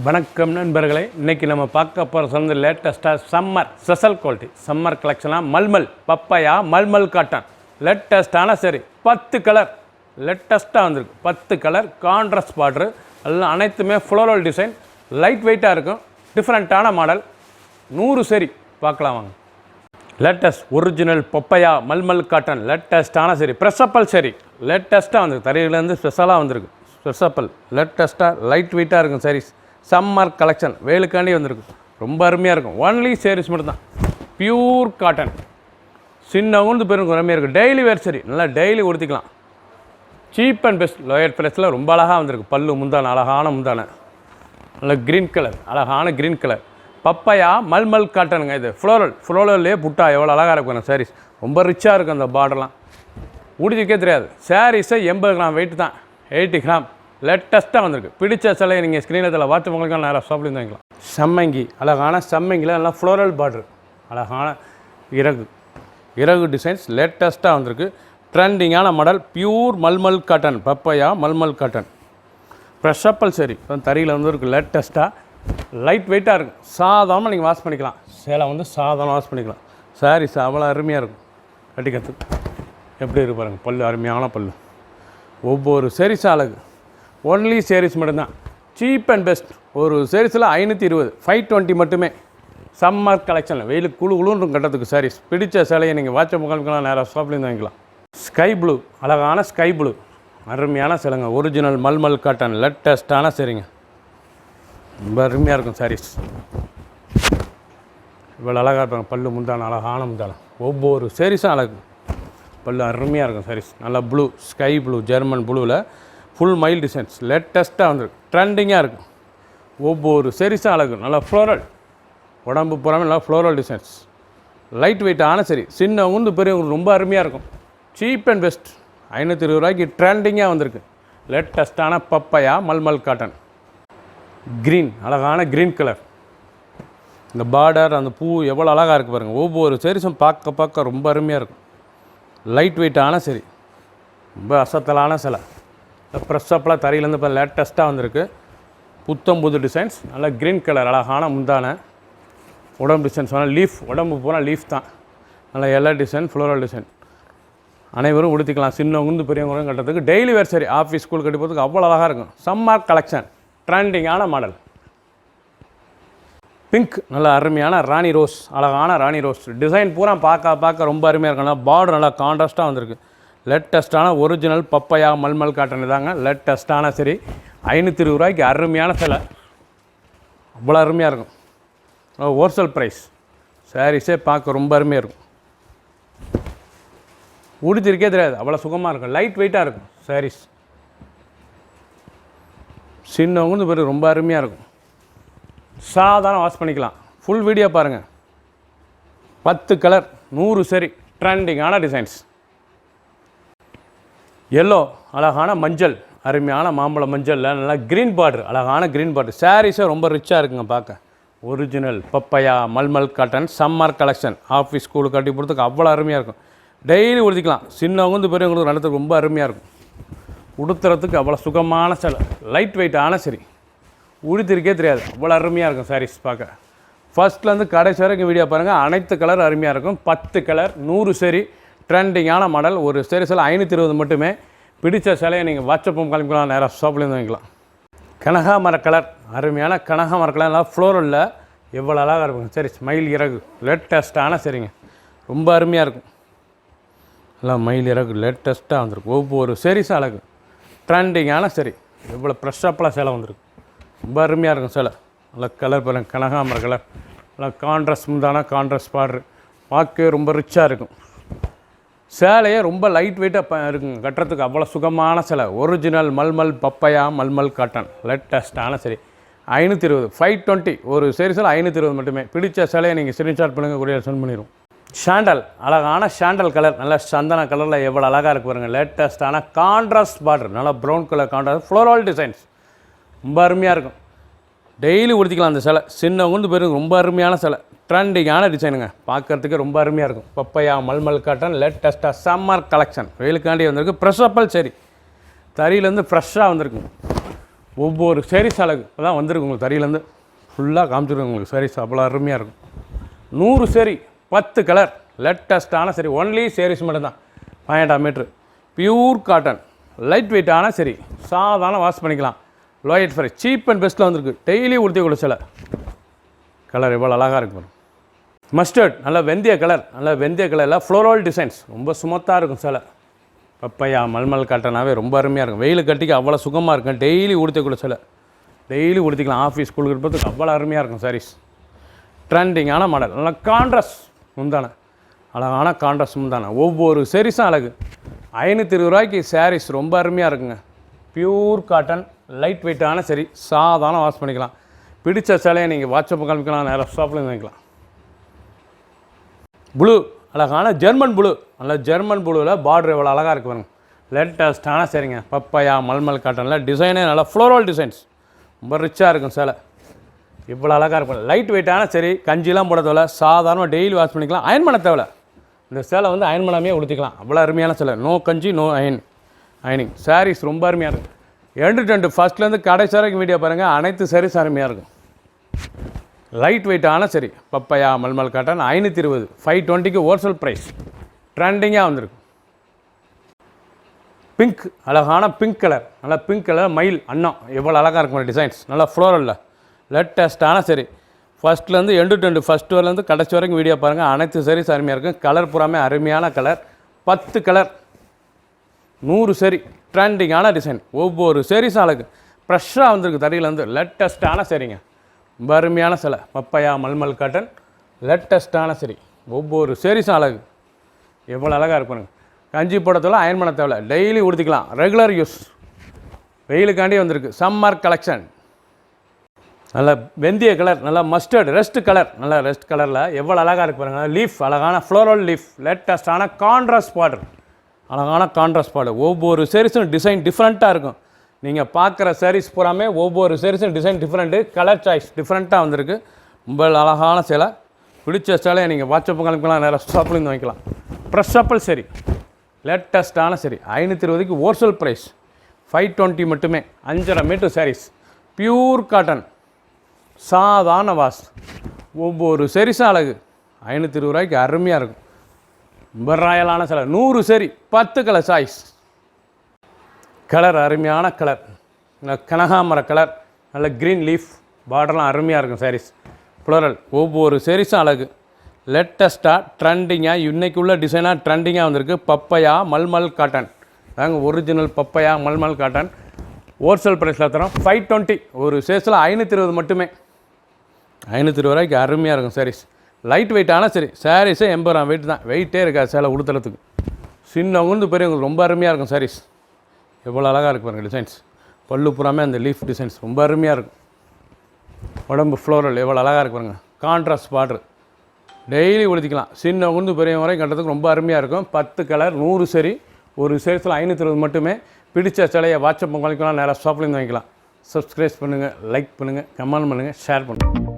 வணக்கம் நண்பர்களே, இன்றைக்கி நம்ம பார்க்க போகிற வந்து லேட்டஸ்ட்டாக சம்மர் ஸ்பெஷல் குவாலிட்டி சம்மர் கலெக்ஷனாக மல்மல் பப்பாயா மல்மல் காட்டன் லேட்டஸ்ட்டான சரி 10 கலர் லேட்டஸ்ட்டாக வந்திருக்கு. 10 கலர் கான்ட்ராஸ்ட் பார்டரு எல்லாம் அனைத்துமே ஃப்ளோரல் டிசைன், லைட் வெயிட்டாக இருக்கும், டிஃப்ரெண்ட்டான மாடல். 100 சரி பார்க்கலாம் வாங்க. Latest original papaya malmal cotton லேட்டஸ்ட்டான சரி ப்ரெஸ்ஸப்பல் சரி லேட்டஸ்ட்டாக வந்திருக்கு. தரையிலேருந்து ஸ்பெஷலாக வந்திருக்கு. ஸ்பெஷப்பல் லேட்டஸ்ட்டாக லைட் வெயிட்டாக இருக்கும். சாரீஸ் சம்மர் கலெக்ஷன் வேலுக்காண்டி வந்திருக்கு. ரொம்ப அருமையாக இருக்கும். ஒன்லி சேரீஸ் மட்டும் தான், பியூர் காட்டன். சின்னவங்க பெரும் அருமையாக இருக்கும். டெய்லி வேர் சரி நல்லா டெய்லி உடுத்திக்கலாம். சீப் அண்ட் பெஸ்ட் லோயர் ப்ரைஸில் ரொம்ப அழகாக வந்திருக்கு. பல்லு முந்தான அழகான முந்தான, நல்ல க்ரீன் கலர், அழகான க்ரீன் கலர் பப்பாயா மல்மல் காட்டனுங்க. இது ஃப்ளோரல்லே புட்டா எவ்வளோ அழகாக இருக்கும். சாரீஸ் ரொம்ப ரிச்சாக இருக்கும். அந்த பார்டர்லாம் உடுத்திக்கே தெரியாது. சாரீஸை 80 கிராம் வெயிட் தான், 80 கிராம் லேட்டஸ்ட்டாக வந்திருக்கு. பிடிச்ச சிலையை நீங்கள் ஸ்க்ரீனில் வாட்ச் உங்களுக்கு நேராக ஷாப்லேருந்து வாங்கிக்கலாம். சம்மங்கி அழகான சம்மங்கியில் நல்லா ஃப்ளோரல் பார்டர், அழகான இறகு டிசைன்ஸ் லேட்டஸ்ட்டாக வந்திருக்கு. ட்ரெண்டிங்கான model pure malmal cotton papaya malmal cotton ப்ரெஸ்ஸப்பல் சரி தறியில் வந்துருக்கு. லேட்டஸ்ட்டாக லைட் வெயிட்டாக இருக்கும். சாதாரணமாக நீங்கள் வாஷ் பண்ணிக்கலாம். சேலை வந்து சாதாரணமாக வாஷ் பண்ணிக்கலாம். சாரீஸ் அவ்வளோ அருமையாக இருக்கும். கட்டிக்கிறதுக்கு எப்படி இருக்கு பாருங்கள். பல்லு அருமையான பல்லு. ஒவ்வொரு சேரீஸும் அழகு. ஒன்லி சேரீஸ் மட்டும்தான். Cheap and best. ஒரு சேரீஸில் 520 520 மட்டுமே. சம்மர் கலெக்ஷனில் வெயிலுக்கு குழுன்னு கட்டத்துக்கு சாரீஸ். பிடிச்ச சேலையை நீங்கள் வாட்ச முகாமுக்கெல்லாம் நேராக ஷாப்லேருந்து வாங்கிக்கலாம். ஸ்கை ப்ளூ அழகான ஸ்கை ப்ளூ அருமையான சேலைங்க. ஒரிஜினல் மல்மல் காட்டன் லேட்டஸ்ட்டான சரிங்க. ரொம்ப அருமையாக இருக்கும் சாரீஸ். இவ்வளோ அழகாக இருப்பாங்க. பல்லு முந்தான அழகான முந்தானம். ஒவ்வொரு சேரீஸும் அழகு. பல்லு அருமையாக இருக்கும் சாரீஸ். நல்லா ப்ளூ ஸ்கை ப்ளூ ஜெர்மன் ப்ளூவில் ஃபுல் மைல் டிசைன்ஸ் லேட்டஸ்ட்டாக வந்துருக்கு. ட்ரெண்டிங்காக இருக்கும். ஒவ்வொரு சேரீஸும் அழகு. நல்லா ஃப்ளோரல் உடம்பு பூராமல் நல்லா ஃப்ளோரல் டிசைன்ஸ் லைட் வெயிட்டான சரி. சின்னவங்க பெரியவங்களுக்கு ரொம்ப அருமையாக இருக்கும். சீப் அண்ட் பெஸ்ட் 520 ரூபாய்க்கு ட்ரெண்டிங்காக வந்திருக்கு. லேட்டஸ்ட்டான பப்பாயா மல்மல் காட்டன் க்ரீன் அழகான க்ரீன் கலர். இந்த பார்டர் அந்த பூ எவ்வளோ அழகாக இருக்குது பாருங்கள். ஒவ்வொரு சேரீஸும் பார்க்க ரொம்ப அருமையாக இருக்கும். லைட் வெயிட்டான சரி ரொம்ப அசத்தலான சிலை. ப்ரெஸ்ஸப்பெலாம் தரையிலேருந்து இப்போ லேட்டஸ்ட்டாக வந்திருக்கு. புத்தம் புது டிசைன்ஸ் நல்லா க்ரீன் கலர் அழகான முந்தான உடம்பு டிசைன்ஸ் வேணால் லீஃப் உடம்பு பூரா லீஃப் தான். நல்லா எல்லா டிசைன் ஃப்ளோரல் டிசைன் அனைவரும் உடுத்திக்கலாம். சின்னவங்க பெரியவங்களும் கட்டுறதுக்கு டெய்லி வேர் சரி ஆஃபீஸ் ஸ்கூல் கட்டி போகிறதுக்கு அவ்வளோ அழகாக இருக்கும். சம்மர் கலெக்ஷன் ட்ரெண்டிங்கான மாடல். பிங்க் நல்லா அருமையான ராணி ரோஸ் அழகான ராணி ரோஸ் டிசைன் பூரா பார்க்க ரொம்ப அருமையாக இருக்கும். நல்லா பார்டர் நல்லா கான்ட்ராஸ்ட்டாக வந்திருக்கு. லேட்டஸ்ட்டான ஒரிஜினல் பப்பாயா மல்மல் காட்டன் இதாங்க. லேட்டஸ்ட்டான சரி 520 ரூபாய்க்கு அருமையான சிலை. அவ்வளோ அருமையாக இருக்கும். Wholesale price. சாரீஸே பார்க்க ரொம்ப அருமையாக இருக்கும். உடுத்திருக்கே தெரியாது, அவ்வளோ சுகமாக இருக்கும். லைட் வெயிட்டாக இருக்கும் சாரீஸ். சின்னவங்க பேர் ரொம்ப அருமையாக இருக்கும். சாதாரண வாஷ் பண்ணிக்கலாம். ஃபுல் வீடியோ பாருங்கள். 10 கலர் 100 சரி ட்ரெண்டிங்கான டிசைன்ஸ். எல்லோ அழகான மஞ்சள் அருமையான மாம்பழம் மஞ்சளில் நல்லா க்ரீன் பார்டர் அழகான க்ரீன் பார்டர். சாரீஸே ரொம்ப ரிச்சாக இருக்குங்க பார்க்க. Original papaya malmal cotton summer collection office ஸ்கூலுக்கு கட்டி போகிறதுக்கு அவ்வளோ அருமையாக இருக்கும். டெய்லி உடுத்திக்கலாம். சின்னவங்க பெரியவங்களுக்கு நடத்துக்கு ரொம்ப அருமையாக இருக்கும். உடுத்துறதுக்கு அவ்வளோ சுகமான சிலை. லைட் வெயிட்டான சரி உடுத்திருக்கே தெரியாது, அவ்வளோ அருமையாக இருக்கும் சாரீஸ் பார்க்க. ஃபஸ்ட்லேருந்து கடைசி வரைக்கும் வீடியோ பாருங்கள். அனைத்து கலர் அருமையாக இருக்கும். 10 கலர் 100 சரி ட்ரெண்டிங்கான மாடல். ஒரு சேரீஸில் 520 மட்டுமே. பிடிச்ச சிலையை நீங்கள் வாட்ஸ்அப்பும் கிளம்பிக்கலாம். நேராக ஷாப்லேருந்து வாங்கிக்கலாம். கனகாமர கலர் அருமையான கனகாமர கலர் நல்லா ஃப்ளோரலில் எவ்வளோ அழகாக இருக்கும். சரி மயில் இறகு லேட்டஸ்ட்டான சரிங்க. ரொம்ப அருமையாக இருக்கும். நல்லா மயில் இறகு லேட்டஸ்ட்டாக வந்திருக்கு. ஒவ்வொரு சேரீஸும் அழகு. ட்ரெண்டிங்கான சரி எவ்வளோ ப்ரெஷ்ஷப்பெலாம் சேலை வந்திருக்கு. ரொம்ப அருமையாக இருக்கும் சேலை. நல்லா கலர் பாருங்கள். கனகாமர கலர் நல்லா கான்ட்ராஸ்ட் முந்தான கான்ட்ராஸ்ட் பார்டர் பார்க்கவே ரொம்ப ரிச்சாக இருக்கும். சேலையே ரொம்ப லைட் வெயிட்டாக இருக்குங்க. கட்டுறதுக்கு அவ்வளோ சுகமான சேலை. Original malmal papaya malmal cotton லேட்டஸ்ட்டான சரி 520 520 ஒரு சேரீஸில் 520 மட்டுமே. பிடிச்ச சேலையை நீங்கள் ஸ்க்ரீன்ஷாட் பண்ணுங்கள், கொரியர் சென்ட் பண்ணிடுவோம். சாண்டல் அழகான சாண்டல் கலர் நல்லா சந்தன கலரில் எவ்வளோ அழகாக இருக்கு பாருங்கள். லேட்டஸ்ட்டான கான்ட்ராஸ்ட் பார்டர் நல்லா brown colour contrast floral designs ரொம்ப அருமையாக இருக்கும். டெய்லி உடுத்திக்கலாம். அந்த சிலை சின்னவங்க பேருக்கு ரொம்ப அருமையான சிலை. ட்ரெண்டிங்கான டிசைனுங்க. பார்க்குறதுக்கு ரொம்ப அருமையாக இருக்கும். பப்பாயா மல்மல் காட்டன் லேட்டஸ்ட்டாக சம்மர் கலெக்ஷன் வெயிலுக்காண்டி வந்திருக்கு. ப்ரெஸ்ஸப்பல் சரி தறியிலேருந்து ஃப்ரெஷ்ஷாக வந்திருக்கு. ஒவ்வொரு sarees அழகு இப்போதான் வந்திருக்கு உங்களுக்கு தறியிலேருந்து ஃபுல்லாக காமிச்சிருக்கோம் உங்களுக்கு sarees அவ்வளோ அருமையாக இருக்கும் 100 saree 10 கலர் லேட்டஸ்ட்டான சரி ஒன்லி sarees மட்டும்தான் 500 மீட்ரு பியூர் காட்டன் லைட் வெயிட்டான சரி சாதாரண வாஷ் பண்ணிக்கலாம் லோயட் ஃப்ரை சீப் அண்ட் பெஸ்ட்டில் வந்திருக்கு டெய்லி உடுத்திக்கூடிய சில கலர் எவ்வளோ அழகாக இருக்கும் மஸ்டர்ட் நல்ல வெந்தய கலரில் ஃப்ளோரல் டிசைன்ஸ் ரொம்ப சுமத்தாக இருக்கும் சில பப்பையா மல்மல் காட்டனாவே ரொம்ப அருமையாக இருக்கும் வெயில் கட்டிக்கு அவ்வளோ சுகமாக இருக்கும் டெய்லி உடுத்திக்கூடிய சில டெய்லி உடுத்திக்கலாம் ஆஃபீஸ் ஸ்கூலுக்கு இருப்பதுக்கு அவ்வளோ அருமையாக இருக்கும் சாரீஸ் ட்ரெண்டிங்கான மாடல் நல்லா கான்ட்ராஸ்ட் முந்தான அழகான கான்ட்ராஸ்ட் முந்தான ஒவ்வொரு சாரீஸும் அழகு 520 ரூபாய்க்கு சாரீஸ் ரொம்ப அருமையாக இருக்குங்க பியூர் காட்டன் லைட் வெயிட்டான சரி சாதாரண வாஷ் பண்ணிக்கலாம் பிடிச்ச சேலையை நீங்கள் வாட்ஸ்அப் காமிக்கலாம் நேராக ஷாப்பில் வாங்கிக்கலாம் ப்ளூ அழகான ஜெர்மன் ப்ளூ நல்ல ஜெர்மன் ப்ளூவில் பார்டர் எவ்வளோ அழகாக இருக்கு பாருங்க லேட்டஸ்ட்டான சரிங்க பப்பையா மல்மல் காட்டனில் டிசைனே நல்லா ஃப்ளோரல் டிசைன்ஸ் ரொம்ப ரிச்சாக இருக்கும் சேலை இவ்வளோ அழகாக இருக்கும் லைட் வெயிட்டான சரி கஞ்சிலாம் போட தேவை சாதாரணமாக டெய்லி வாஷ் பண்ணிக்கலாம் அயன் பண்ண தேவை இந்த சேலை வந்து அயன் பண்ணாமே உடுத்திக்கலாம் அவ்வளோ அருமையான சேலை நோ கஞ்சி நோ அயனிங் சாரீஸ் ரொம்ப அருமையாக இருக்கும் 2 ஃபஸ்ட்லேருந்து கடைசி வரைக்கும் வீடியோ பாருங்கள் அனைத்து சாரீஸ் அருமையாக இருக்கும் லைட் வெயிட்டான சரி பப்பையா மல்மல் காட்டன் 520 520க்கு ஹோல்சேல் ப்ரைஸ் ட்ரெண்டிங்காக வந்திருக்கு பிங்க் அழகான பிங்க் கலர் நல்லா பிங்க் கலர் மயில் அன்னம் எவ்வளோ அழகாக இருக்கும் டிசைன்ஸ் நல்லா ஃப்ளோரலில் லேட்டஸ்ட்டான சரி ஃபஸ்ட்லேருந்து எண்டு ஃபஸ்ட் வரலேருந்து கடைசி வரைக்கும் வீடியோ பாருங்கள் அனைத்து சாரீஸ் அருமையாக இருக்கும் கலர் பூராமே அருமையான கலர் 10 கலர் 100 சரி ட்ரெண்டிங்கான டிசைன் ஒவ்வொரு சாரீஸும் அழகு ஃப்ரெஷ்ஷாக வந்திருக்கு தறியிலேருந்து லேட்டஸ்ட்டான சரிங்க ரொம்ப அருமையான சிலை பப்பையா மல்மல் காட்டன் லேட்டஸ்ட்டான சரி ஒவ்வொரு சாரீஸும் அழகு எவ்வளோ அழகாக இருக்கும் கஞ்சி போட தேவை அயன் பண்ண தேவை டெய்லி உடுத்திக்கலாம் ரெகுலர் யூஸ் வெயிலுக்காண்டி வந்திருக்கு சம்மர் கலெக்ஷன் நல்ல வெந்தய கலர் நல்லா மஸ்டர்ட் ரெஸ்ட் கலரில் எவ்வளோ அழகாக இருக்கு பாருங்க லீஃப் அழகான ஃப்ளோரல் லீஃப் லேட்டஸ்ட்டான கான்ட்ராஸ்ட் பார்டர் அழகான கான்ட்ராஸ்ட் பார்டர் ஒவ்வொரு சாரீஸும் டிசைன் டிஃப்ரெண்ட்டாக இருக்கும் நீங்கள் பார்க்குற சாரீஸ் பூராமே ஒவ்வொரு சாரீஸும் டிசைன் டிஃப்ரெண்ட்டு கலர் சாய்ஸ் டிஃப்ரெண்ட்டாக வந்திருக்கு ரொம்ப அழகான சேலை பிடிச்ச சேலையை நீங்கள் வாட்ஸ்அப் கலக்கலாம் நேராக ஷாப்லேருந்து வாங்கிக்கலாம் ப்ரெஷ் அப்பல் சரி லேட்டஸ்ட்டான சரி 520க்கு ஹோல்சேல் ப்ரைஸ் 520 மட்டுமே 5.5 மீட்டர் சாரீஸ் பியூர் காட்டன் சாதாரண வாஷ் ஒவ்வொரு சாரீஸும் அழகு 520 ரூபாய்க்கு அருமையாக இருக்கும் ரொம்ப ராயலான சேலை 100 சரி 10 கலர் சாய்ஸ் கலர் அருமையான கலர் கனகாமர கலர் நல்ல க்ரீன் லீஃப் பார்டர்லாம் அருமையாக இருக்கும் சாரீஸ் ஃப்ளோரல் ஒவ்வொரு சாரீஸும் அழகு லேட்டஸ்ட்டாக ட்ரெண்டிங்காக இன்றைக்கி உள்ள டிசைனாக ட்ரெண்டிங்காக வந்திருக்கு பப்பையா மல்மல் காட்டன் தாங்க original papaya malmal cotton wholesale ப்ரைஸில் தரோம் 520 ஒரு சேஸில் 520 மட்டுமே 520 ரூபாய்க்கு அருமையாக இருக்கும் சாரீஸ் லைட் வெயிட்டான சரி சாரீஸே 80 ரூபா வெயிட் தான் வெயிட்டே இருக்காது சேலை உடுத்துறதுக்கு சின்னவங்க பெரியவங்களுக்கு ரொம்ப அருமையாக இருக்கும் சாரீஸ் எவ்வளோ அழகாக இருக்கு பாருங்கள் டிசைன்ஸ் பல்லு புறாமே அந்த லீஃப் டிசைன்ஸ் ரொம்ப அருமையாக இருக்கும் உடம்பு ஃப்ளோரல் எவ்வளோ அழகாக இருக்கு பாருங்கள் கான்ட்ராஸ்ட் பார்டர் டெய்லி உடுத்திக்கலாம் சின்னவங்க பெரியவங்க வரைக்கும் கட்டுறதுக்கு ரொம்ப அருமையாக இருக்கும் 10 கலர் 100 சரி ஒரு சேல்ஸில் 520 மட்டுமே பிடிச்ச சிலையை வாட்ஸ்அப் பண்ணிக்கலாம் நேராக ஷாப்லேருந்து வாங்கிக்கலாம் சப்ஸ்கிரைப் பண்ணுங்கள் லைக் பண்ணுங்கள் கமெண்ட் பண்ணுங்கள் ஷேர் பண்ணுங்கள்